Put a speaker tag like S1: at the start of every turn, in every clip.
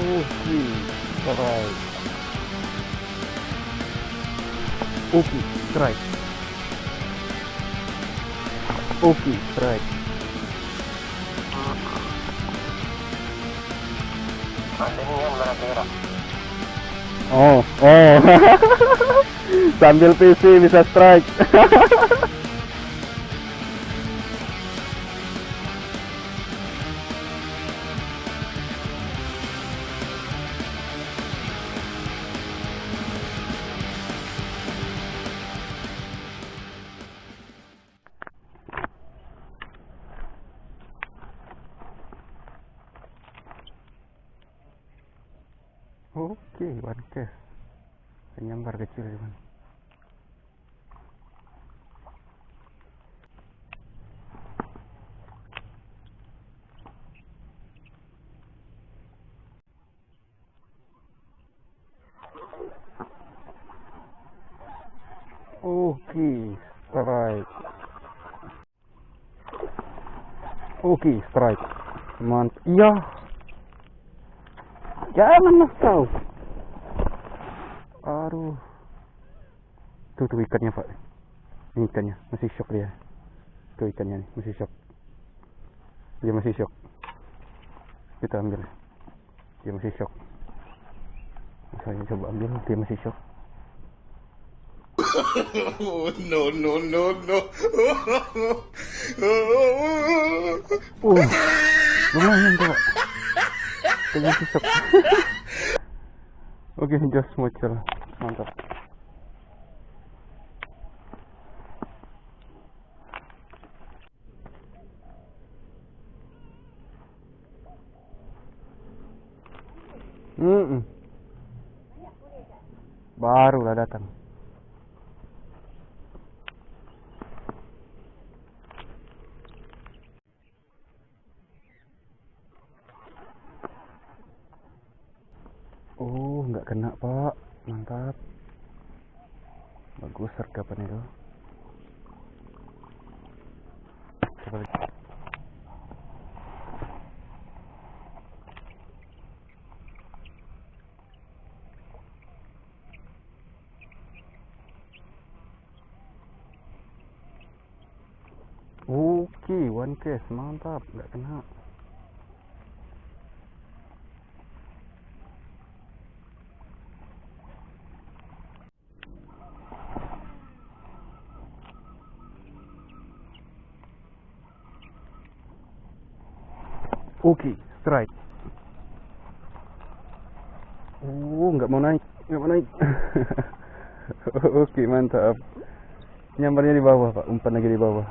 S1: Oke, strike. Oke, strike. Oke, strike. Oh, oh. Sambil PC bisa strike. Oke, one case. Penyambar kecil cuman. Oke, strike. Oke, strike. Mantap. Iya. Jangan mas kau. Aduh. Tuh ikannya pak. Ini ikannya masih shock dia. Tuh ikannya nih masih shock. Dia masih shock. Kita ambil. Dia masih shock. Saya coba ambil. Dia masih shock.
S2: No, no, no, no.
S1: Lumayan tuh pak. Dia masih shock. Oke, just muncul. Mantap. Barulah datang. Oh, nggak kena pak. Mantap. Bagus sergapan itu. Coba lagi. Oke, one case. Mantap. Nggak kena. Oke, strike. Oh, nggak mau naik. Nggak mau naik. Oke, mantap. Nyambarnya di bawah pak. Umpan lagi di bawah.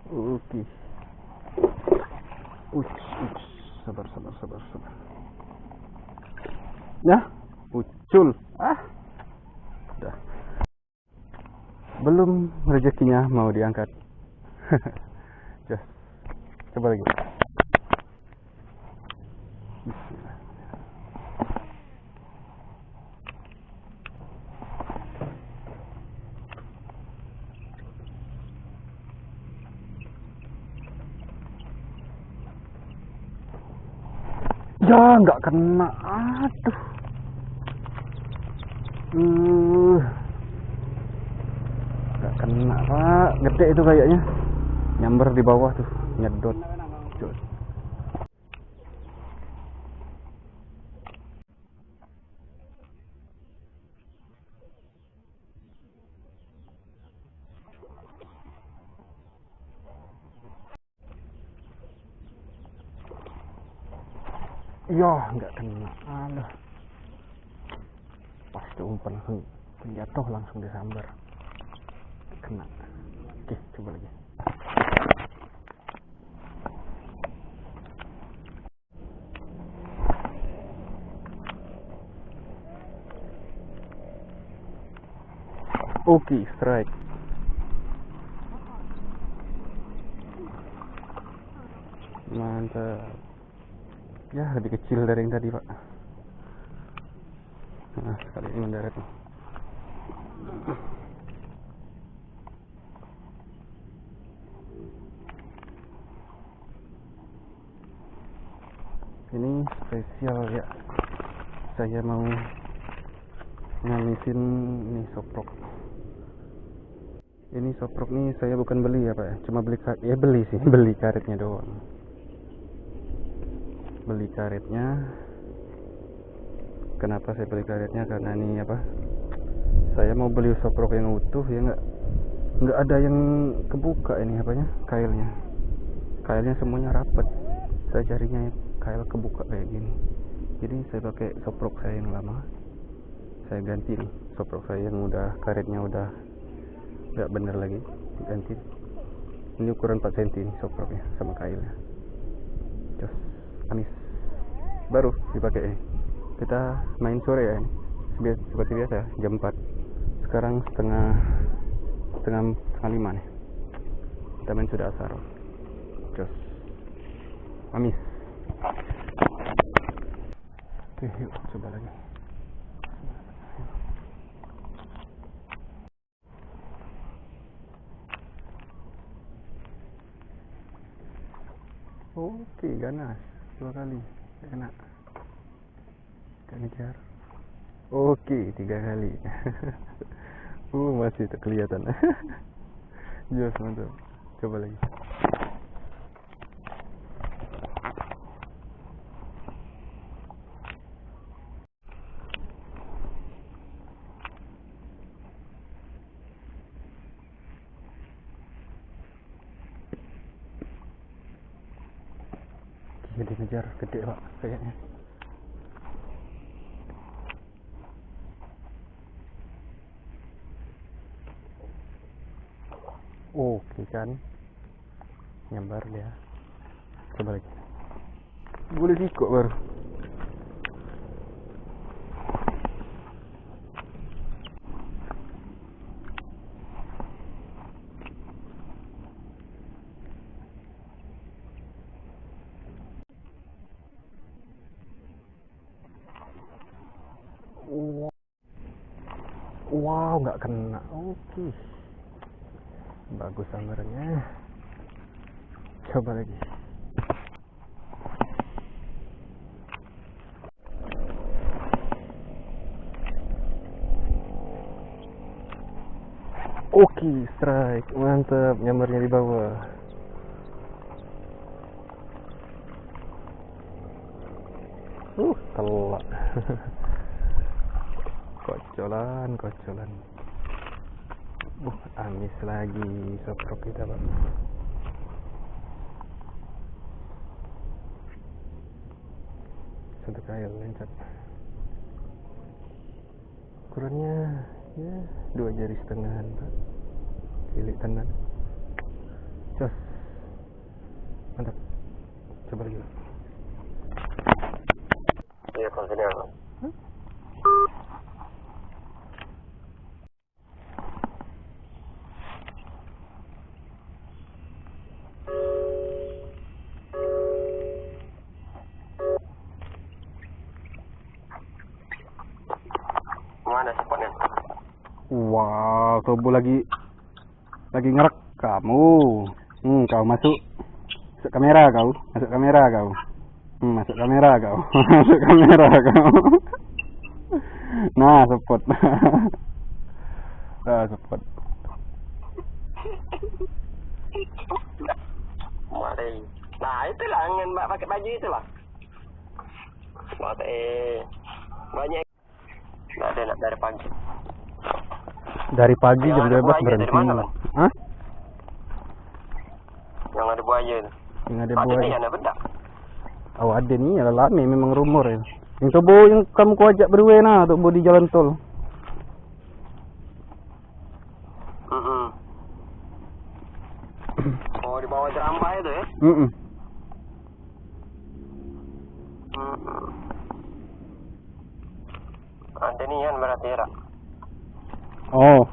S1: Oke. Sabar. Ya, ucul. Udah. Belum rezekinya mau diangkat. Just. Coba lagi. Bismillah. Ya, nggak kena. Aduh. Nggak kena pak. Gede itu kayaknya. Nyamber di bawah tuh. Nyedot. Ya, nggak kena. Alah. Pas tuh umpan jatuh langsung disambar. Kena. Oke, coba lagi. Oke, strike. Mantap. Ya, lebih kecil dari yang tadi pak. Nah, kali ini mendarat nih. Ini spesial ya. Saya mau ngalisin ini soprok. Ini soprok nih saya bukan beli ya Pak ya. Cuma beli beli sih, beli karetnya doang. Beli karetnya. Kenapa saya beli karetnya? Karena ini apa? Saya mau beli soprok yang utuh ya, nggak ada yang kebuka ini apanya? Kailnya. Kailnya semuanya rapet. Saya carinya kail kebuka kayak gini. Jadi saya pakai soprok saya yang lama. Saya ganti nih soprok saya yang udah karetnya udah nggak bener lagi, ganti. Ini ukuran 4 cm nih soproknya sama kailnya. Jos, manis. Baru dipakai ini. Kita main sore ya ini. Seperti biasa jam 4. Sekarang setengah 5 nih. Kita main sudah asar. Jos, manis. Oke, yuk coba lagi. Oke, ganas 2 kali, kena. Gak ngejar. Oke, 3 kali. Masih tak kelihatan. Jos, mantap. Coba lagi. Jadi ngejar gede Pak kayaknya. Oke kan, nyambar dia. Coba lagi. Boleh sikok baru. Wow, nggak kena. Oke, bagus sambarannya. Coba lagi. Oke, strike. Mantap, nyambarnya di bawah. Telak. Kocolan. Amis lagi soprok kita Pak. Satu kail lencet. Ukurannya ya 2 jari setengahan Pak. Cilik tenan. Jos. Mantap. Coba lagi Pak.
S3: Iya, konsennya. Mana spotnya?
S1: Wow, Tobo lagi ngerek kamu. Kau masuk kamera kau. Masuk kamera kau. Masuk kamera kau. Nah, spot. Spot.
S3: Mari. Nah, itulah angin Mbak pakai baju itulah. Banyak. Nggak ada nak dari pagi.
S1: Dari pagi jam 12
S3: buaya
S1: berhenti.
S3: dari mana, Bang?
S1: Hah?
S3: Yang ada buaya itu.
S1: Yang ada
S3: Ada
S1: buaya.
S3: nih, ada bedak.
S1: Oh, ada nih, ya lami memang rumor ya. Yang Tobo yang kamu ku ajak berwe nah, Tobo di jalan tol.
S3: Oh, di bawah jerambah itu ya? Ada nih kan berarti ya.
S1: Oh.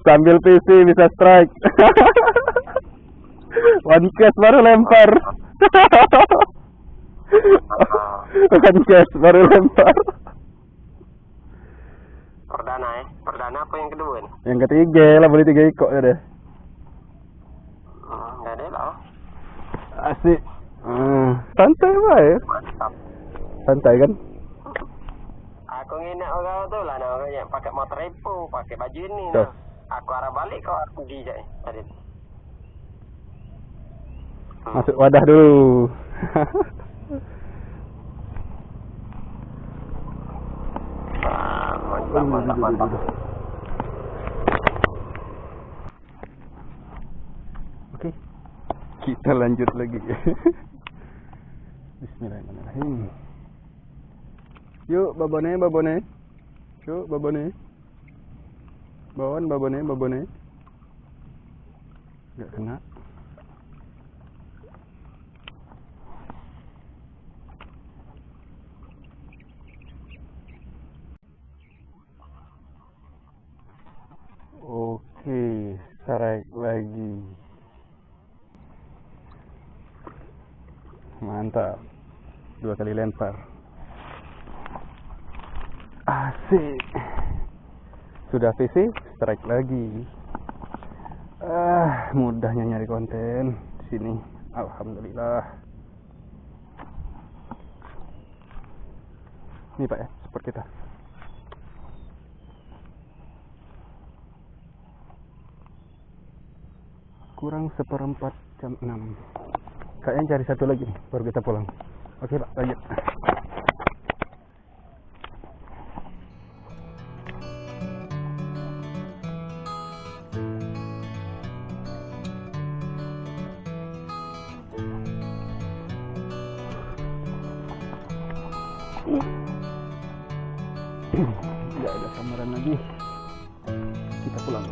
S1: Sambil PC bisa strike. One cast baru lempar. One cast baru lempar.
S3: Perdana ya? Perdana apa yang kedua nih?
S1: Yang ketiga lah, beli 3 ekor ya deh.
S3: Nggak ada lah.
S1: Asik. Santai Pak ya.
S3: Mantap.
S1: Santai kan?
S3: Aku nginep orang tuh lah, namanya pakai motor repo, pakai baju ini.
S1: Tuh.
S3: Nah. Aku arah balik kok aku di tadi.
S1: Masuk wadah dulu.
S3: Mantap.
S1: Oke, kita lanjut lagi. Bismillahirrahmanirrahim. Yuk, babone. Yuk, babone. Babone. Gak kena. Oke, strike lagi. Mantap. 2 kali lempar. Asik. Sudah VC, strike lagi. Mudahnya nyari konten di sini. Alhamdulillah. Ini Pak ya, spot kita. Kurang 1/4 jam 6. Kayaknya cari satu lagi nih, baru kita pulang. Oke Pak, lanjut. Tidak ada samaran lagi. Kita pulang.